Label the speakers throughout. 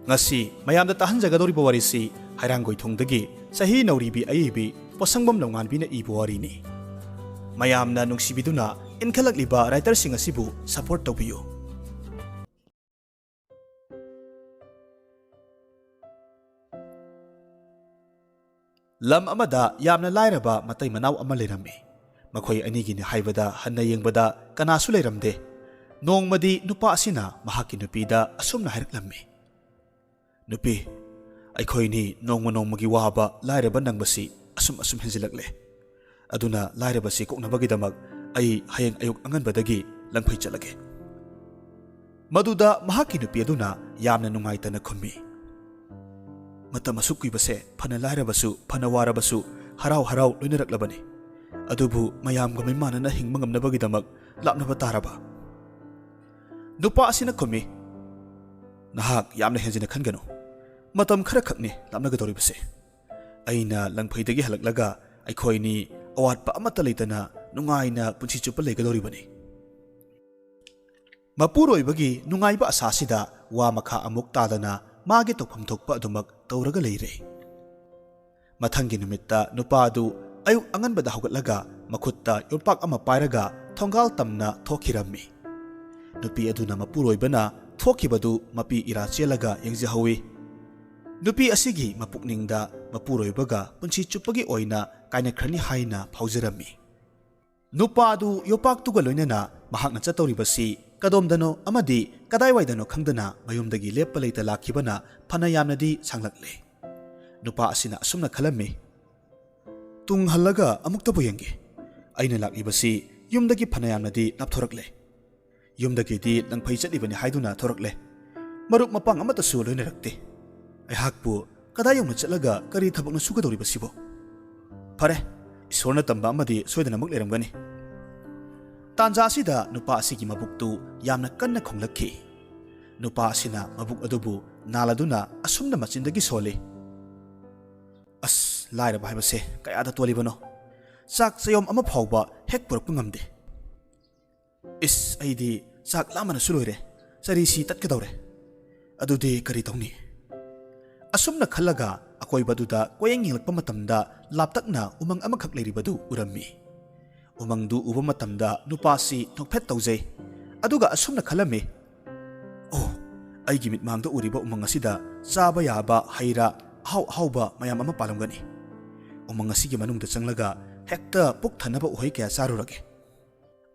Speaker 1: ngasi mayamda tahanjagadoriba warisi hairangoi thongdagi sahi nauribi aibi posangbam longanbina ibo warini mayamna nungsibiduna inkhalakliba writer sing asibu support tawbiyo lam amada yamna lairaba matai manaw ama lerammi makhoi anigini haibada hanna yengbada kanasu leiramde nongmadi nupa asina mahaki nupida asumna hairiklammi nupi aikoini nongmagi waba lairaba nangbasi asum henjilakle aduna lairabasi koknabagidamag ai hayeng ayuk anganbadagi langphai chalage maduda mahaki nupi aduna yamna nungaitana khummi matam asuk kuibase phana lairabasu phana warabasu harau loinaraklabani adubu mayamga maimanana hingma ngamnabagidamag lapnaba taraba nupa asina khummi nahak yamna henjina khangano matam khara khakni lapnagadoribase aina langphaidagi halaklaga aikoini awatpa amata leitana nungaina punchi chupa legadoribani mapuroibagi nungaiba asasida wa makha amuk tadana magi tokpham thokpa adumak tawraga leire mathangi numitta nupa adu ayuk anganbada hogatlaga makhutta yorpak ama pairaga thongal tamna thokhirammi nupi aduna mapuroibana thokibadu mapi ira chelaga yengjahawi nupi asigi mapukningda mapuroibaga punchi chupagi oina kainakhrani haina phaujarami nupa adu yopaktuga loinana mahakna chatoribasi kadomdano amadi kadaiwaidano khangdana mayumdagi leppa leita lakhibana phana yamnadi sanglakle nupa asina asumna khalami tung hallaga amuktabu yenge aina lakibasi yumdagi phana yamnadi napthorakle yumdagi di langphai chatlibani haiduna thorakle marup mapang amata su loinarakte aihakpu kadayong chatlaga kari thabakna sugadoribasibo phare isorna tamba amadi soidana mak leramgani tanja asida nupa asigi mabuktu yamna kanna khonglakhi nupa asina mabuk adubu naladuna asumna machindagi sole as laira bhaibase kayada tolibano chak chayom ama phawba hek puruk ngamde is aidi chak lamana suloire sari si tatkadore adudi kari tawni asumna khallaga akoi baduda koyeng yelpa matamda laptakna umang amakhak leiribadu urammi umangdu uba matamda nupasi nokphet tawjai aduga asumna khalame oh aigi mitmangda uriba umang asida chaba yaba haira hauba mayam ama palamgani umang asigi manungda changlaga hekta puk thanaba uhai kya charurage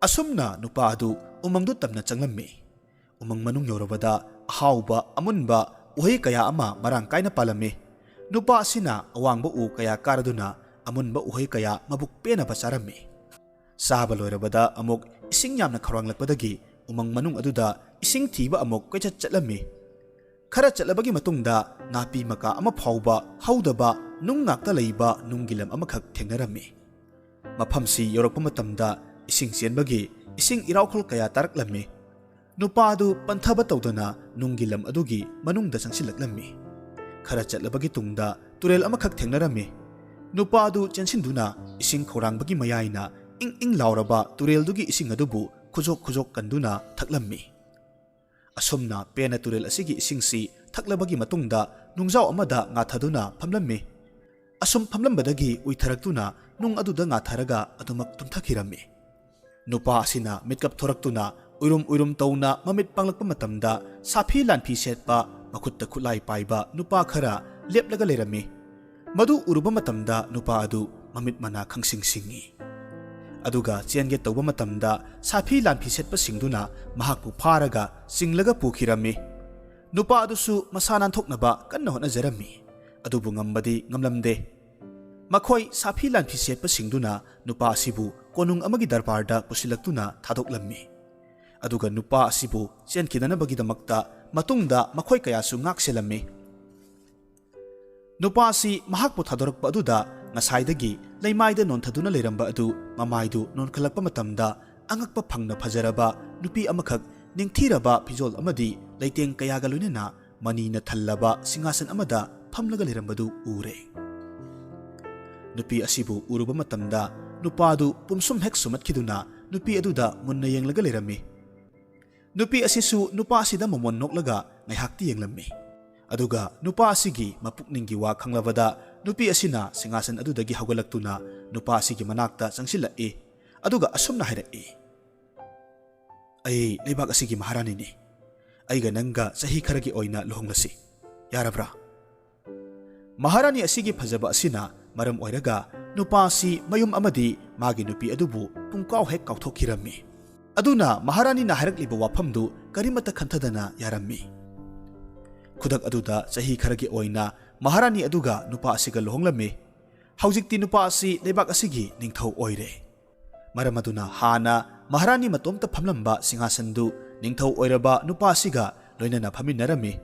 Speaker 1: asumna nupa adu umangdu tamna changlamme umang manung yorobada hauba amunba uhai kaya ama marang kaina palame nupa asina awangba u kaya karaduna amunba uhai kaya mabuk pena basarame saba loirabada amuk ising yamna kharwanglakpadagi umang manung aduda ising thiba amuk kaichat chatlami khara chatlabagi matungda napi maka ama phawba haudaba nung ngakta leiba nunggilam amakhak thengnarami maphamsi yorokpa matamda ising chenbagi ising iraukhl kaya taraklami nupa adu panthaba tawdana nunggilam adugi manungda changsilaklami khara chatlabagi tungda turel amakhak thengnarami nupa adu chensinduna ising khorangbagi mayaina ing lauraba turel dugi ising adubu khujok kanduna thaklammi asomna pena turel asigi ising si thaklabagi matungda nungjaw amada nga thaduna phamlammi asum phamlambadagi uitharaktuna nung aduda nga tharaga adumak tumthakhirammi nupa asina mitkap thoraktuna uirum tawna mamit panglakpa matamda safi lanphi setpa makhutta khulai paiba nupa khara leplaga lerammi madu uruba matamda nupa adu mamit mana khangsingi aduga chiange tawba matamda safi lanphi setpa singduna mahakpu pharaga singlaga pukhirammi nupa adusu masanan thoknaba kanna hona jarammi adubu ngambadi ngamlamde makhoi safi lanphi setpa singduna nupa asibu konung amagi darbarda pusilaktuna thadoklammi aduga nupa asibu chenkidanabagidamakta matungda makhoi kayasu ngakselammi nupa asi mahakpu thadorakpa aduda ngasaidagi leimaida nonthaduna leiramba adu mamaidu nonkhalakpa matamda angakpa phangna phajaraba nupi amakhak ningthiraba phijol amadi leiteng kayaga loinena manina thallaba singasan amada phamlaga leirambadu ure nupi asibu uruba matamda nupadu pumsum hek sumatkiduna nupi aduda munna yenglaga leirami nupi asisu nupa asida momon noklaga ngaihakti yenglammi Aduga nupa asigi mapukninggi wa khanglabada nupi asina singasan adudagi hawgalaktuna nupa asigi manakta changsilai aduga asumna hairaki ai leibak asigi maharani ni aiga nanga sahi kharagi oina luhonglasi yarabra maharani asigi phajaba asina maram oiraga nupa si mayum amadi magi nupi adubu pungkaw hek kauthokirami aduna maharani na hairakliba wafamdu karimata khanthadana yarammi Kudak aduda sahi kharagi oina maharani aduga nupa asiga luhonglami haujikti nupa asi lebak asigi ningthau oire maram aduna hana maharani matomta phamlamba singasandu ningthau oiraba nupa asiga loinana phaminarami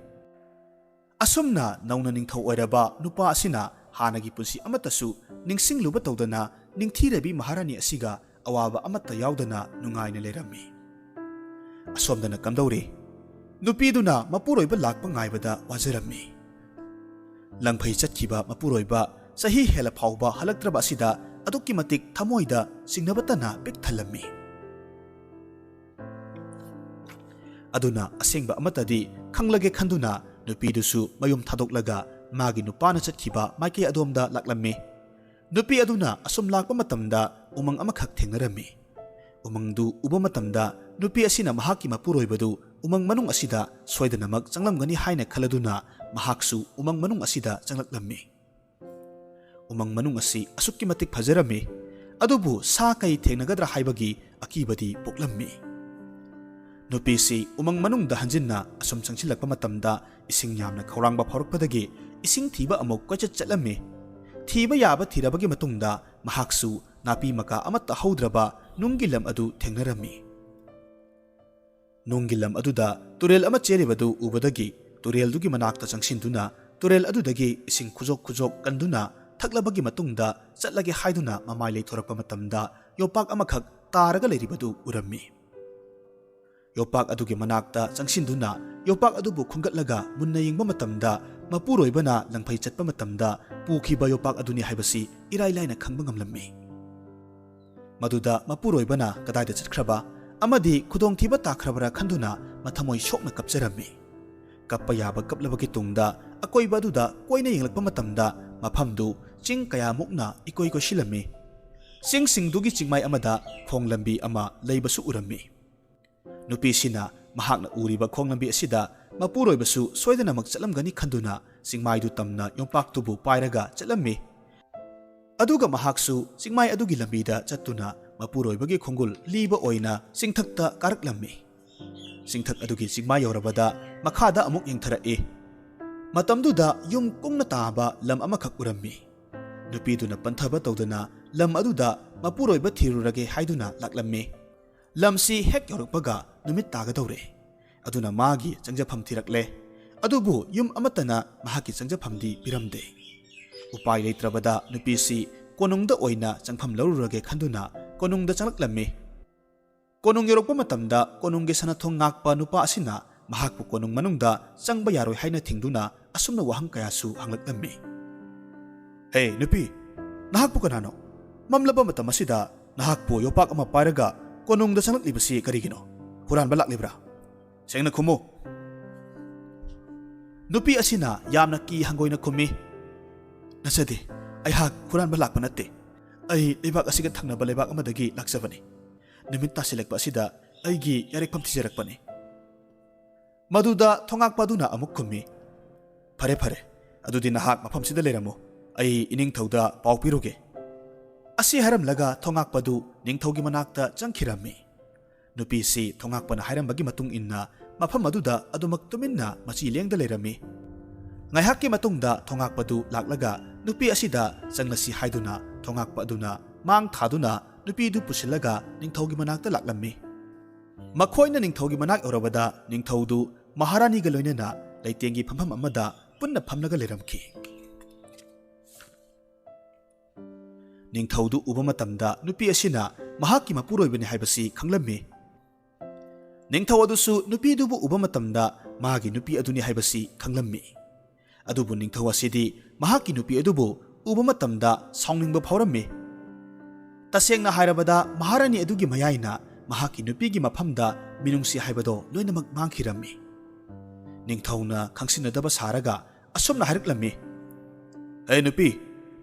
Speaker 1: asumna nauna ningthau oiraba nupa asina hanagi punsi amatasu ningsingluba tawdana ningthirabi maharani asiga awaba amatta yaudana nungaina lerami asomdana kamdawri Nupiduna mapuroiba lakpa ngaibada wajarami Langphai chatkiba mapuroiba sahi hela phauba halaktraba asida adukki matik thamoida singnabatana bek thalami Aduna asengba amatadi khanglage khanduna nupidusu mayum thadoklaga magi nupana chatkiba maike adomda laklammi Nupi aduna asum lakpa matamda umang amakhak thengnarami Umangdu uba matamda nupi asina mahaki mapuroibadu umang manung asida soidanamak changlamgani haina khaladuna mahaksu umang manung asida changlaklammi umang manung asi asukki matik phajarami adubu sa kai thengnagadra haibagi akibadi poklammi nupi si umang manung da hanjinna asum changchilakpa matamda ising yamna khawrangba phaurakpadagi ising thiba amok kwachat chatlammi thiba yaba thirabagi matungda mahaksu napi maka amatta haudraba nungi lam adu thengnarami Nungi lam aduda turel ama cheribadu ubadagi turel dugi manakta changsinduna turel adudagi ising khujok kanduna thaklabagi matungda chatlage haiduna mamai leithorakpa matamda yopak amakhak taraga leribadu urammi yopak adugi manakta changsinduna yopak adubu khungatlaga munna yingba matamda mapuroibana langphai chatpa matamda pukhiba yopak aduni haibasi irai laina khangba ngamlammi maduda mapuroibana kadaida chatkraba amadi khudong thiba takrabra khanduna mathamoi shokna kapjarami kappa yaba kaplabagi tungda akoiba duda koina yenglakpa matamda maphamdu ching kaya mukna ikoi ko silami sing dugi chingmai amada khonglambi ama leibasu urami nupi sina mahakna uriba khonglambi asida mapuroibasu soidana mak chatlamgani khanduna chingmai du tamna yongpak tubu pairaga chatlammi aduga mahaksu chingmai adugi lambida chattuna mapuroibagi khongul liba oina singthakta karaklammi singthak adugi chingma yorabada makhada amuk yengtharae matamduda yum kungna taba lam amakhak urammi nupiduna panthaba tawdana lam aduda mapuroiba thirurage haiduna laklammi lamsi hek yorakpaga numit tagadawre aduna magi changjapham thirakle adubu yum amatana mahaki changjaphamdi piramde upai leitrabada nupisi konungda oina changpham lorurage khanduna konungda changlaklammi konung yorokpa matamda konungge sanathong ngakpa nupa asina mahakpu konung manungda changba yaroi haina thingduna asumna wahang kayasu hanglaklammi Hey nupi nahakpu kanano mamlaba matam asida nahakpu yopak ama pairaga konungda changlaklibasi karigino huranba laklibra sengna khumu nupi asina yamna ki hangoina khumi nasadi aihak huranba lakpa natte ai lebak asiga thangnaba lebak amadagi laksabani nimit tasilekpa asida aigi yarekpham thijarakpani maduda thongakpaduna amuk khummi fare adudi nahak mafam sida leramo ai ining thauda pau piroge asi haram laga thongakpadu ningthaugi manakta changkhirammi nupi si thongakpana hairambagi matung inna mafam aduda adumak tuminna machi lengda lerami ngaihakki matungda thongakpadu laklaga nupi asida changlasi haiduna thongakpa aduna mang thaduna nupi du pusilaga ningthaugi manakta laklammi makhoina ningthaugi manak orabada ningthaudu maharani ga loinena leitengi phampham amada punna phamlaga leramki ningthaudu uba matamda nupi asina mahakki mapuroibani haibasi khanglammi ningthau adusu nupi dubu uba matamda magi nupi aduni haibasi khanglammi adubu ningthau asidi mahakki nupi adubu uba matamda sauningba phaurammi tasengna hairabada maharani adugi mayaina mahakki nupigi mafamda minungsi haibado loinamak mangkhirammi ꯅꯤꯡꯊꯧꯅ ꯈꯪꯁꯤꯟꯅꯗꯕ ꯁꯥꯔꯒ ꯑꯁꯨꯝꯅ ꯍꯥꯏꯔꯛꯂꯝꯃꯤ, "ꯑꯦ ꯅꯨꯄꯤ,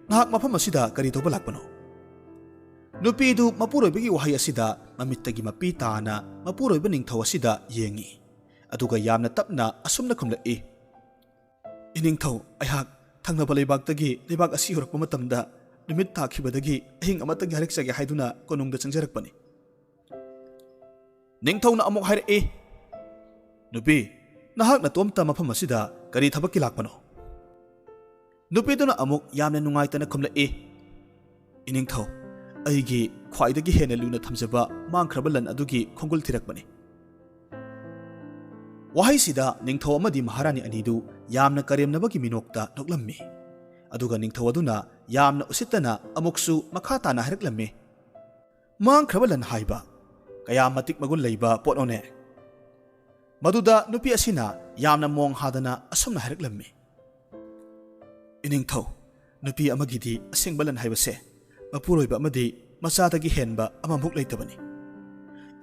Speaker 1: ꯅꯍꯥꯛ ꯃꯐꯝ ꯑꯁꯤꯗ ꯀꯔꯤ ꯇꯧꯕ ꯂꯥꯛꯄꯅꯣ?" ꯅꯨꯄꯤꯗꯨ ꯃꯄꯨꯔꯣꯏꯕꯒꯤ ꯋꯥꯍꯩ ꯑꯁꯤꯗ ꯃꯃꯤꯠꯇꯒꯤ ꯃꯄꯤ ꯇꯥꯅ ꯃꯄꯨꯔꯣꯏꯕ ꯅꯤꯡꯊꯧ ꯑꯁꯤꯗ ꯌꯦꯡꯉꯤ, ꯑꯗꯨꯒ ꯌꯥꯝꯅ ꯇꯞꯅ ꯑꯁꯨꯝꯅ ꯈꯨꯝꯂꯛꯏ, "ꯏꯅꯤꯡꯊꯧ, ꯑꯩꯍꯥꯛ ꯊꯪꯅꯕ ꯂꯩꯕꯥꯛꯇꯒꯤ ꯂꯩꯕꯥꯛ ꯑꯁꯤ ꯌꯧꯔꯛꯄ ꯃꯇꯝꯗ ꯅꯨꯃꯤꯠ ꯇꯥꯈꯤꯕꯗꯒꯤ ꯑꯍꯤꯡ ꯑꯃꯇꯪ ꯍꯥꯏꯔꯛꯆꯒꯦ ꯍꯥꯏꯗꯨꯅ ꯀꯣꯅꯨꯡꯗ ꯆꯪꯖꯔꯛꯄꯅꯤ." ꯅꯤꯡꯊꯧꯅ ꯑꯃꯨꯛ ꯍꯥꯏꯔꯛꯏ, "ꯅꯨꯄꯤ, ꯅꯍꯥꯛ ꯅꯇꯣꯝꯇ ꯃꯐꯝ ꯑꯁꯤꯗ ꯀꯔꯤ ꯊꯕꯛꯀꯤ ꯂꯥꯛꯄꯅꯣ?" ꯅꯨꯄꯤꯗꯨꯅ ꯑꯃꯨꯛ ꯌꯥꯝꯅ ꯅꯨꯡꯉꯥꯏꯇꯅ ꯈꯨꯝꯂꯛꯏ, "ꯏꯅꯤꯡꯊꯧ, ꯑꯩꯒꯤ ꯈ꯭ꯋꯥꯏꯗꯒꯤ ꯍꯦꯟꯅ ꯂꯨꯅ ꯊꯝꯖꯕ ꯃꯥꯡꯈ꯭ꯔꯕ ꯂꯟ ꯑꯗꯨꯒꯤ ꯈꯣꯡꯒꯨꯜ ꯊꯤꯔꯛꯄꯅꯤ." ꯋꯥꯍꯩꯁꯤꯗ ꯅꯤꯡꯊꯧ ꯑꯃꯗꯤ ꯃꯍꯥꯔꯥꯅꯤ ꯑꯅꯤꯗꯨ ꯌꯥꯝꯅ ꯀꯔꯦꯝꯅꯕꯒꯤ ꯃꯤꯅꯣꯛꯇ ꯅꯣꯛꯂꯝꯃꯤ, ꯑꯗꯨꯒ ꯅꯤꯡꯊꯧ ꯑꯗꯨꯅ ꯌꯥꯝꯅ ꯎꯁꯤꯠꯇꯅ ꯑꯃꯨꯛꯁꯨ ꯃꯈꯥ ꯇꯥꯅ ꯍꯥꯏꯔꯛꯂꯝꯃꯤ, "ꯃꯥꯡꯈ꯭ꯔꯕ ꯂꯟ ꯍꯥꯏꯕ ꯀꯌꯥ ꯃꯇꯤꯛ ꯃꯒꯨꯟ ꯂꯩꯕ ꯄꯣꯠꯅꯣꯅꯦ?" ꯃꯗꯨꯗ ꯅꯨꯄꯤ ꯑꯁꯤꯅ ꯌꯥꯝꯅ ꯃꯣꯡ ꯍꯥꯗꯅ ꯑꯁꯨꯝꯅ ꯍꯥꯏꯔꯛꯂꯝꯃꯤ, "ꯏꯅꯤꯡꯊꯧ, ꯅꯨꯄꯤ ꯑꯃꯒꯤꯗꯤ ꯑꯁꯦꯡꯕ ꯂꯟ ꯍꯥꯏꯕꯁꯦ ꯃꯄꯨꯔꯣꯏꯕ ꯑꯃꯗꯤ ꯃꯆꯥꯗꯒꯤ ꯍꯦꯟꯕ ꯑꯃꯃꯨꯛ ꯂꯩꯇꯕꯅꯤ꯫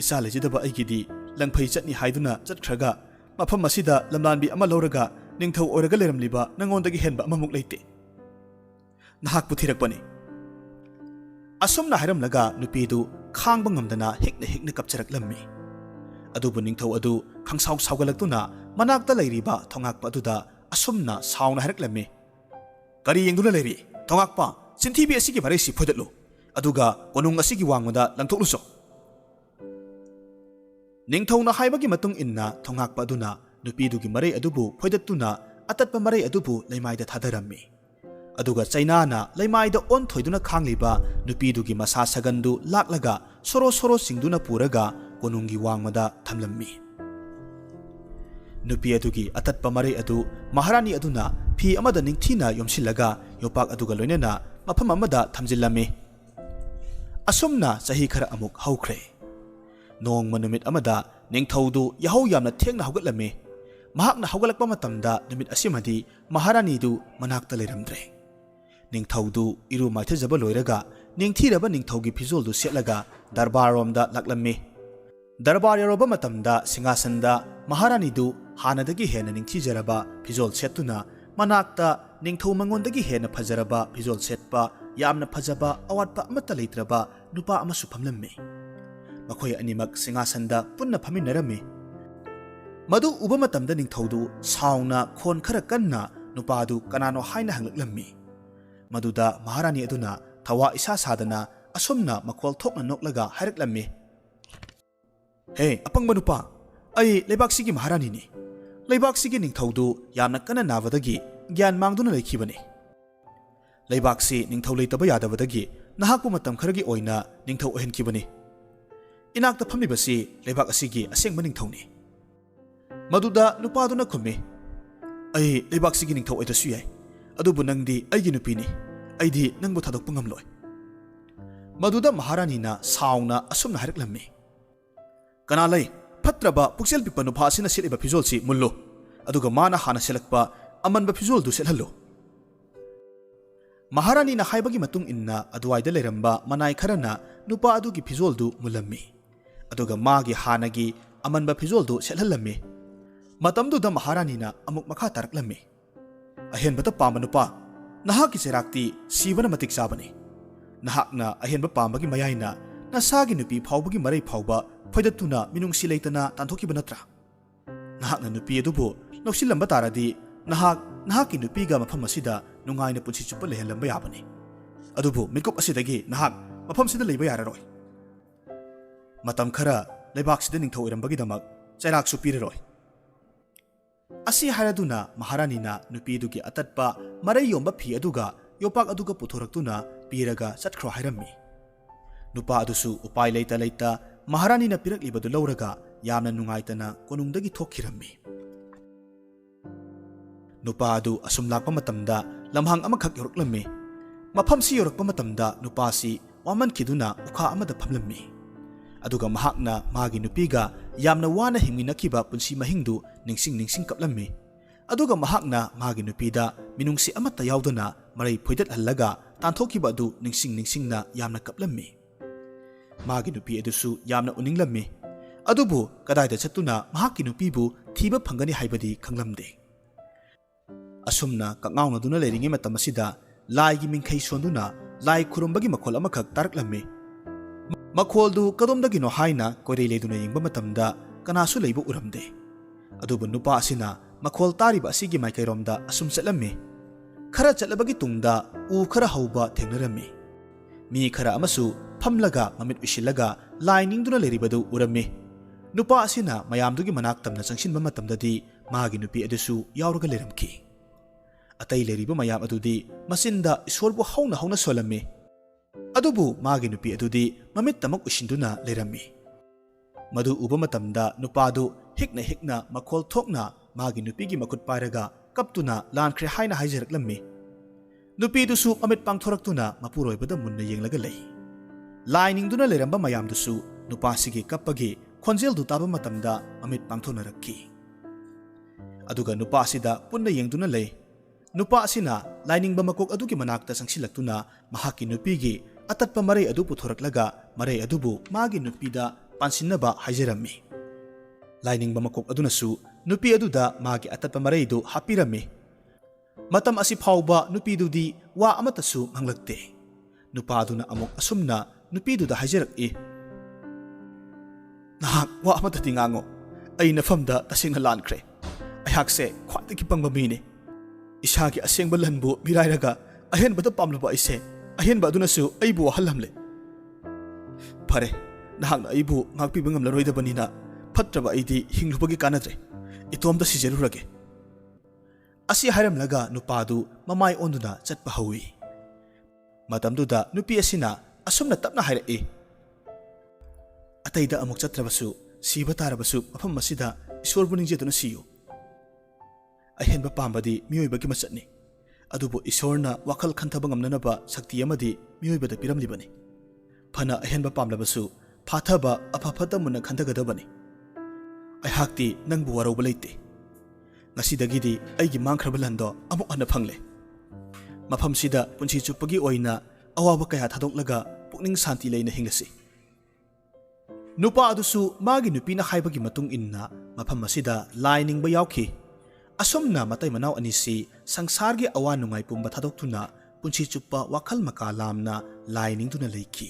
Speaker 1: ꯏꯆꯥ ꯂꯩꯖꯗꯕ ꯑꯩꯒꯤꯗꯤ ꯂꯪꯐꯩ ꯆꯠꯅꯤ ꯍꯥꯏꯗꯨꯅ ꯆꯠꯈ꯭ꯔꯒ ꯃꯐꯝ ꯑꯁꯤꯗ ꯂꯝꯂꯥꯟꯕꯤ ꯑꯃ ꯂꯧꯔꯒ ꯅꯤꯡꯊꯧ ꯑꯣꯏꯔꯒ ꯂꯩꯔꯝꯂꯤꯕ ꯅꯉꯣꯟꯗꯒꯤ ꯍꯦꯟꯕ ꯑꯃꯃꯨꯛ ꯂꯩꯇꯦ꯫ ꯅꯍꯥꯛꯄꯨ ꯊꯤꯔꯛꯄꯅꯤ." ꯑꯁꯨꯝꯅ ꯍꯥꯏꯔꯝꯂꯒ ꯅꯨꯄꯤꯗꯨ ꯈꯥꯡꯕ ꯉꯝꯗꯅ ꯍꯤꯛꯅ ꯍꯤꯛꯅ ꯀꯞꯆꯔꯛꯂꯝꯃꯤ꯫ ꯑꯗꯨꯕꯨ ꯅꯤꯡꯊꯧ ꯑꯗꯨ ꯈꯪꯁꯥꯎ ꯁꯥꯎꯒꯠꯂꯛꯇꯨꯅ ꯃꯅꯥꯛꯇ ꯂꯩꯔꯤꯕ ꯊꯣꯉꯥꯛꯄ ꯑꯗꯨꯗ ꯑꯁꯨꯝꯅ ꯁꯥꯎꯅ ꯍꯥꯏꯔꯛꯂꯝꯃꯤ, "ꯀꯔꯤ ꯌꯦꯡꯗꯨꯅ ꯂꯩꯔꯤ? ꯊꯣꯉꯥꯛꯄ, ꯆꯤꯟꯊꯤꯕꯤ ꯑꯁꯤꯒꯤ ꯃꯔꯩꯁꯤ ꯐꯣꯏꯗꯠꯂꯨ, ꯑꯗꯨꯒ ꯀꯣꯅꯨꯡ ꯑꯁꯤꯒꯤ ꯋꯥꯡꯃꯗ ꯂꯪꯊꯣꯛꯂꯨꯆꯣ." ꯅꯤꯡꯊꯧꯅ ꯍꯥꯏꯕꯒꯤ ꯃꯇꯨꯡ ꯏꯟꯅ ꯊꯣꯉꯥꯛꯄ ꯑꯗꯨꯅ ꯅꯨꯄꯤꯗꯨꯒꯤ ꯃꯔꯩ ꯑꯗꯨꯕꯨ ꯐꯣꯏꯗꯠꯇꯨꯅ ꯑꯇꯠꯄ ꯃꯔꯩ ꯑꯗꯨꯕꯨ ꯂꯩꯃꯥꯏꯗ ꯊꯥꯗꯔꯝꯃꯤ, ꯑꯗꯨꯒ ꯆꯩꯅꯥꯅ ꯂꯩꯃꯥꯏꯗ ꯑꯣꯟꯊꯣꯏꯗꯨꯅ ꯈꯥꯡꯂꯤꯕ ꯅꯨꯄꯤꯗꯨꯒꯤ ꯃꯁꯥ ꯁꯒꯟꯗꯨ ꯂꯥꯛꯂꯒ ꯁꯣꯔꯣ ꯁꯣꯔꯣ ꯆꯤꯡꯗꯨꯅ ꯄꯨꯔꯒ ꯀꯣꯅꯨꯡꯒꯤ ꯋꯥꯡꯃꯗ ꯊꯝꯂꯝꯃꯤ꯫ ꯅꯨꯄꯤ ꯑꯗꯨꯒꯤ ꯑꯇꯠꯄ ꯃꯔꯩ ꯑꯗꯨ ꯃꯍꯥꯔꯥꯅꯤ ꯑꯗꯨꯅ ꯐꯤ ꯑꯃꯗ ꯅꯤꯡꯊꯤꯅ ꯌꯣꯝꯁꯤꯜꯂꯒ ꯌꯣꯄꯥꯛ ꯑꯗꯨꯒ ꯂꯣꯏꯅꯅ ꯃꯐꯝ ꯑꯃꯗ ꯊꯝꯖꯤꯜꯂꯝꯃꯤ꯫ ꯑꯁꯨꯝꯅ ꯆꯍꯤ ꯈꯔ ꯑꯃꯨꯛ ꯍꯧꯈ꯭ꯔꯦ꯫ ꯅꯣꯡꯃ ꯅꯨꯃꯤꯠ ꯑꯃꯗ ꯅꯤꯡꯊꯧꯗꯨ ꯌꯥꯍꯧ ꯌꯥꯝꯅ ꯊꯦꯡꯅ ꯍꯧꯒꯠꯂꯝꯃꯤ꯫ ꯃꯍꯥꯛꯅ ꯍꯧꯒꯠꯂꯛꯄ ꯃꯇꯝꯗ ꯅꯨꯃꯤꯠ ꯑꯁꯤꯃꯗꯤ ꯃꯍꯥꯔꯥꯅꯤꯗꯨ ꯃꯅꯥꯛꯇ ꯂꯩꯔꯝꯗ꯭ꯔꯦ꯫ ꯅꯤꯡꯊꯧꯗꯨ ꯏꯔꯨ ꯃꯥꯏꯊꯖꯕ ꯂꯣꯏꯔꯒ ꯅꯤꯡꯊꯤꯔꯕ ꯅꯤꯡꯊꯧꯒꯤ ꯐꯤꯖꯣꯜꯗꯨ ꯁꯦꯠꯂꯒ ꯗꯔꯕꯥꯔꯔꯣꯝꯗ ꯂꯥꯛꯂꯝꯃꯤ꯫ ꯗꯔꯕꯥꯔ ꯌꯧꯔꯕ ꯃꯇꯝꯗ ꯁꯤꯡꯍꯥꯁꯟꯗ ꯃꯍꯥꯔꯥꯅꯤꯗꯨ ꯍꯥꯟꯅꯗꯒꯤ ꯍꯦꯟꯅ ꯅꯤꯡꯊꯤꯖꯔꯕ ꯐꯤꯖꯣꯜ ꯁꯦꯠꯇꯨꯅ ꯃꯅꯥꯛꯇ ꯅꯤꯡꯊꯧ ꯃꯉꯣꯟꯗꯒꯤ ꯍꯦꯟꯅ ꯐꯖꯔꯕ ꯐꯤꯖꯣꯜ ꯁꯦꯠꯄ, ꯌꯥꯝꯅ ꯐꯖꯕ, ꯑꯋꯥꯠꯄ ꯑꯃꯠꯇ ꯂꯩꯇ꯭ꯔꯕ ꯅꯨꯄꯥ ꯑꯃꯁꯨ ꯐꯝꯂꯝꯃꯤ꯫ ꯃꯈꯣꯏ ꯑꯅꯤꯃꯛ ꯁꯤꯡꯍꯥꯁꯟꯗ ꯄꯨꯟꯅ ꯐꯝꯃꯤꯟꯅꯔꯝꯃꯤ꯫ ꯃꯗꯨ ꯎꯕ ꯃꯇꯝꯗ ꯅꯤꯡꯊꯧꯗꯨ ꯁꯥꯎꯅ ꯈꯣꯟꯈꯔ ꯀꯟꯅ ꯅꯨꯄꯥꯗꯨ ꯀꯅꯥꯅꯣ ꯍꯥꯏꯅ ꯍꯪꯂꯛꯂꯝꯃꯤ꯫ ꯃꯗꯨꯗ ꯃꯍꯥꯔꯥꯅꯤ ꯑꯗꯨꯅ ꯊꯋꯥ ꯏꯁꯥ ꯁꯥꯗꯅ ꯑꯁꯨꯝꯅ ꯃꯈꯣꯜ ꯊꯣꯛꯅ ꯅꯣꯛꯂꯒ ꯍꯥꯏꯔꯛꯂꯝꯃꯤ, "ꯍꯦ ꯑꯄꯪꯕ ꯅꯨꯄꯥ, ꯑꯩ ꯂꯩꯕꯥꯛꯁꯤꯒꯤ ꯃꯍꯥꯔꯥꯅꯤꯅꯤ꯫ ꯂꯩꯕꯥꯛꯁꯤꯒꯤ ꯅꯤꯡꯊꯧꯗꯨ ꯌꯥꯝꯅ ꯀꯟꯅ ꯅꯥꯕꯗꯒꯤ ꯒ꯭ꯌꯥꯟ ꯃꯥꯡꯗꯨꯅ ꯂꯩꯈꯤꯕꯅꯤ꯫ ꯂꯩꯕꯥꯛꯁꯤ ꯅꯤꯡꯊꯧ ꯂꯩꯇꯕ ꯌꯥꯗꯕꯗꯒꯤ ꯅꯍꯥꯛꯄꯨ ꯃꯇꯝ ꯈꯔꯒꯤ ꯑꯣꯏꯅ ꯅꯤꯡꯊꯧ ꯑꯣꯏꯍꯟꯈꯤꯕꯅꯤ꯫ ꯏꯅꯥꯛꯇ ꯐꯝꯂꯤꯕꯁꯤ ꯂꯩꯕꯥꯛ ꯑꯁꯤꯒꯤ ꯑꯁꯦꯡꯕ ꯅꯤꯡꯊꯧꯅꯤ." ꯃꯗꯨꯗ ꯅꯨꯄꯥꯗꯨꯅ ꯈꯨꯝꯃꯤ, "ꯑꯩ ꯂꯩꯕꯥꯛꯁꯤꯒꯤ ꯅꯤꯡꯊꯧ ꯑꯣꯏꯗ꯭ꯔꯁꯨ ꯌꯥꯏ, ꯑꯗꯨꯕꯨ ꯅꯪꯗꯤ ꯑꯩꯒꯤ ꯅꯨꯄꯤꯅꯤ, ꯑꯩꯗꯤ ꯅꯪꯕꯨ ꯊꯥꯗꯣꯛꯄ ꯉꯝꯂꯣꯏ." ꯃꯗꯨꯗ ꯃꯍꯥꯔꯥꯅꯤꯅ ꯁꯥꯎꯅ ꯑꯁꯨꯝꯅ ꯍꯥꯏꯔꯛꯂꯝꯃꯤ, "ꯀꯅꯥ ꯂꯩ? ꯐꯠꯇ꯭ꯔꯕ ꯄꯨꯛꯆꯦꯜ ꯄꯤꯛꯄ ꯅꯨꯄꯥ ꯑꯁꯤꯅ ꯁꯦꯠꯂꯤꯕ ꯐꯤꯖꯣꯜꯁꯤ ꯃꯨꯜꯂꯨ, ꯑꯗꯨꯒ ꯃꯥꯅ ꯍꯥꯟꯅ ꯁꯦꯠꯂꯛꯄ ꯑꯃꯟꯕ ꯐꯤꯖꯣꯜꯗꯨ ꯁꯦꯠꯍꯜꯂꯨ." ꯃꯍꯥꯔꯥꯅꯤꯅ ꯍꯥꯏꯕꯒꯤ ꯃꯇꯨꯡ ꯏꯟꯅ ꯑꯗꯨꯋꯥꯏꯗ ꯂꯩꯔꯝꯕ ꯃꯅꯥꯏ ꯈꯔꯅ ꯅꯨꯄꯥ ꯑꯗꯨꯒꯤ ꯐꯤꯖꯣꯜꯗꯨ ꯃꯨꯜꯂꯝꯃꯤ, ꯑꯗꯨꯒ ꯃꯥꯒꯤ ꯍꯥꯟꯅꯒꯤ ꯑꯃꯟꯕ ꯐꯤꯖꯣꯜꯗꯨ ꯁꯦꯠꯍꯜꯂꯝꯃꯤ꯫ ꯃꯇꯝꯗꯨꯗ ꯃꯍꯥꯔꯥꯅꯤꯅ ꯑꯃꯨꯛ ꯃꯈꯥ ꯇꯥꯔꯛꯂꯝꯃꯤ, "ꯑꯍꯦꯟꯕꯇ ꯄꯥꯝꯕ ꯅꯨꯄꯥ, ꯅꯍꯥꯛꯀꯤ ꯆꯩꯔꯥꯛꯇꯤ ꯁꯤꯕꯅ ꯃꯇꯤꯛ ꯆꯥꯕꯅꯤ꯫ ꯅꯍꯥꯛꯅ ꯑꯍꯦꯟꯕ ꯄꯥꯝꯕꯒꯤ ꯃꯌꯥꯏꯅ ꯅꯁꯥꯒꯤ ꯅꯨꯄꯤ ꯐꯥꯎꯕꯒꯤ ꯃꯔꯩ ꯐꯥꯎꯕ ꯐꯣꯏꯗꯠꯇꯨꯅ ꯃꯤꯅꯨꯡꯁꯤ ꯂꯩꯇꯅ ꯇꯥꯟꯊꯣꯛꯈꯤꯕ ꯅꯠꯇ꯭ꯔꯥ? ꯅꯍꯥꯛꯅ ꯅꯨꯄꯤ ꯑꯗꯨꯕꯨ ꯂꯧꯁꯤꯜꯂꯝꯕ ꯇꯥꯔꯗꯤ ꯅꯍꯥꯛꯀꯤ ꯅꯨꯄꯤꯒ ꯃꯐꯝ ꯑꯁꯤꯗ ꯅꯨꯡꯉꯥꯏꯅ ꯄꯨꯟꯁꯤ ꯆꯨꯞꯄ ꯂꯩꯍꯜꯂꯝꯕ ꯌꯥꯕꯅꯤ꯫ ꯑꯗꯨꯕꯨ ꯃꯤꯀꯨꯞ ꯑꯁꯤꯗꯒꯤ ꯅꯍꯥꯛ ꯃꯐꯝꯁꯤꯗ ꯂꯩꯕ ꯌꯥꯔꯔꯣꯏ꯫ ꯃꯇꯝ ꯈꯔ ꯂꯩꯕꯥꯛꯁꯤꯗ ꯅꯤꯡꯊꯧ ꯑꯣꯏꯔꯝꯕꯒꯤꯗꯃꯛ ꯆꯩꯔꯥꯛꯁꯨ ꯄꯤꯔꯔꯣꯏ." ꯑꯁꯤ ꯍꯥꯏꯔꯗꯨꯅ ꯃꯍꯥꯔꯥꯅꯤꯅ ꯅꯨꯄꯤꯗꯨꯒꯤ ꯑꯇꯠꯄ ꯃꯔꯩ ꯌꯣꯝꯕ ꯐꯤ ꯑꯗꯨꯒ ꯌꯣꯄꯥꯛ ꯑꯗꯨꯒ ꯄꯨꯊꯣꯔꯛꯇꯨꯅ ꯄꯤꯔꯒ ꯆꯠꯈ꯭ꯔꯣ ꯍꯥꯏꯔꯝꯃꯤ꯫ ꯅꯨꯄꯥ ꯑꯗꯨꯁꯨ ꯎꯄꯥꯏ ꯂꯩꯇ ꯂꯩꯇ ꯃꯍꯥꯔꯥꯅꯤꯅ ꯄꯤꯔꯛꯂꯤꯕꯗꯨ ꯂꯧꯔꯒ ꯌꯥꯝꯅ ꯅꯨꯡꯉꯥꯏꯇꯅ ꯀꯣꯅꯨꯡꯗꯒꯤ ꯊꯣꯛꯈꯤꯔꯝꯃꯤ꯫ ꯅꯨꯄꯥ ꯑꯗꯨ ꯑꯁꯨꯝ ꯂꯥꯛꯄ ꯃꯇꯝꯗ ꯂꯝꯍꯥꯡ ꯑꯃꯈꯛ ꯌꯧꯔꯛꯂꯝꯃꯤ꯫ ꯃꯐꯝꯁꯤ ꯌꯧꯔꯛꯄ ꯃꯇꯝꯗ ꯅꯨꯄꯥꯁꯤ ꯋꯥꯃꯟꯈꯤꯗꯨꯅ ꯎꯈꯥ ꯑꯃꯗ ꯐꯝꯂꯝꯃꯤ, ꯑꯗꯨꯒ ꯃꯍꯥꯛꯅ ꯃꯥꯒꯤ ꯅꯨꯄꯤꯒ ꯌꯥꯝꯅ ꯋꯥꯅ ꯍꯤꯡꯃꯤꯟꯅꯈꯤꯕ ꯄꯨꯟꯁꯤ ꯃꯍꯤꯡꯗꯨ ꯅꯤꯡꯁꯤꯡ ꯀꯞꯂꯝꯃꯤ꯫ ꯑꯗꯨꯒ ꯃꯍꯥꯛꯅ ꯃꯥꯒꯤ ꯅꯨꯄꯤꯗ ꯃꯤꯅꯨꯡꯁꯤ ꯑꯃꯠꯇ ꯌꯥꯎꯗꯅ ꯃꯔꯩ ꯐꯣꯏꯗꯠꯍꯜꯂꯒ ꯇꯥꯟꯊꯣꯛꯈꯤꯕ ꯑꯗꯨ ꯅꯤꯡꯁꯤꯡꯅ ꯌꯥꯝꯅ ꯀꯞꯂꯝꯃꯤ꯫ ꯃꯥꯒꯤ ꯅꯨꯄꯤ ꯑꯗꯨꯁꯨ ꯌꯥꯝꯅ ꯎꯅꯤꯡꯂꯝꯃꯤ, अदुबु कदाइदा चत्तुना महाकी नुपीबु थीबा फंगनी हाइबदी खंगलमदे असुमना कङाउनदुना लेरिङे मतम असिदा लाइगी मिंखै सोंदुना लाई खुरुंबगी मखोल अमखक तारकलम्मे मखोलदु कदोमदगिनो हाइना कोइरे लेदुना यिंगबा मतमदा कनासु लेबु उरमदे अदुबु नुपा असिना मखोल तारिबा असिगी माइकैरोमदा असुम चलम्मे खरा चलबगी तुंगदा उ खरा हौबा थेंगनरम्मे मी खरा अमसु फमलगा ममित उशिलगा लाइनिंगदुना लेरिबदु उरम्मे नुपा असिना मयामदुगी मनाक तमना चंगसिनबा मतमददी मागी नुपी अदुसु यावरगा लेरमखि अतै लेरिबा मयाम अदुदी मसिनदा ईश्वरबु हौना हौना सोलम्मे अदुबु मागी नुपी अदुदी ममित तमक उशिंदुना लेरम्मी मदु उबा मतमदा नुपादु हिकना मखोल थोकना मागी नुपीगी मखुत पायरगा कप्तुना लानख्रे हाइना हाइजरकलम्मी नुपीदुसु अमित पांगथोरक्तुना मपुरोइबदा मुन्ना येंगलगा लई लाइनिंगदुना लेरम्बा मयामदुसु नुपासिगी कप्पगी खोंजेलदु ताबा मतमदा अमित पांगथोनरक्खि अदुगा नुपासिदा पुन्ना येंगदुना लई नुपा असिना लाइनिंगबा मकोक अदुगी मनाक्ता संगसिलक्तुना महाकी नुपीगी अतत्पा मरै अदु पुथोरक्लगा मरै अदुबु मागी नुपीदा पानसिन्नबा हाइजरम्मी लाइनिंगबा मकोक अदुनसु नुपी अदुदा मागी अतत्पा मरैदु हापिरम्मी मतम असि फाउबा नुपीदुदी वा अमतसु मंगलक्ते नुपादुना अमुक असुमना नुपीदुदा हाइजरक्इ नहाक वा अमतति ngango अइ नफमदा तसिंगना लानख्रे अहाकसे ख्वादगी पंगबा मीने इसागी असेंगबा लनबु मिराइरगा अहेनबदा पामलबा अइसे अहेनबा अदुनसु अइबु वहलमले फरे नहाकना अइबु ngakpiba ngamlaroidabaniना फत्रबा अइदी हिंगलुबगी कानद्रे इतोमदा सिजरुरगे असि हाइरमलगा नुपादु ममाय ओंदुना चटपा हौई मतमदुदा नुपी असिना असुमना तपना हाइरई अतैदा अमुक चत्रबसु सीबा तारबसु मफम मसिदा ईश्वरबु निंजेदुना सियु अहेनबा पामबदी मियोइबगी मचतनी अदुबु ईश्वरना वाखल खंथबा ngamnanaba शक्ति अमदी मियोइबदा पिरमलिबनी फना अहेनबा पामलबसु फाथबा अफफता मुना खंथगदबनी अहाक्ति नंगबु वरौबा लेते ngasidagiदी अइगी मांखरबा लंदो अमुक अन्न फंगले मफमसिदा पुंसी चुप्पगी ओइना अवाबा कया थादोकलगा पुकनिंग शांति लेना हिंगलसी नुपा अदुसु मागी नुपीना हाइबगी मतुंग इन्ना मफम असिदा लाइनिंगबा यावखि असुमना मतै मनाव अनिसी संसारगी अवा नुंगाइ पुंबा थादोक्तुना पुंसी चुप्पा वाखल मका लामना लाइनिंगदुना लेखि।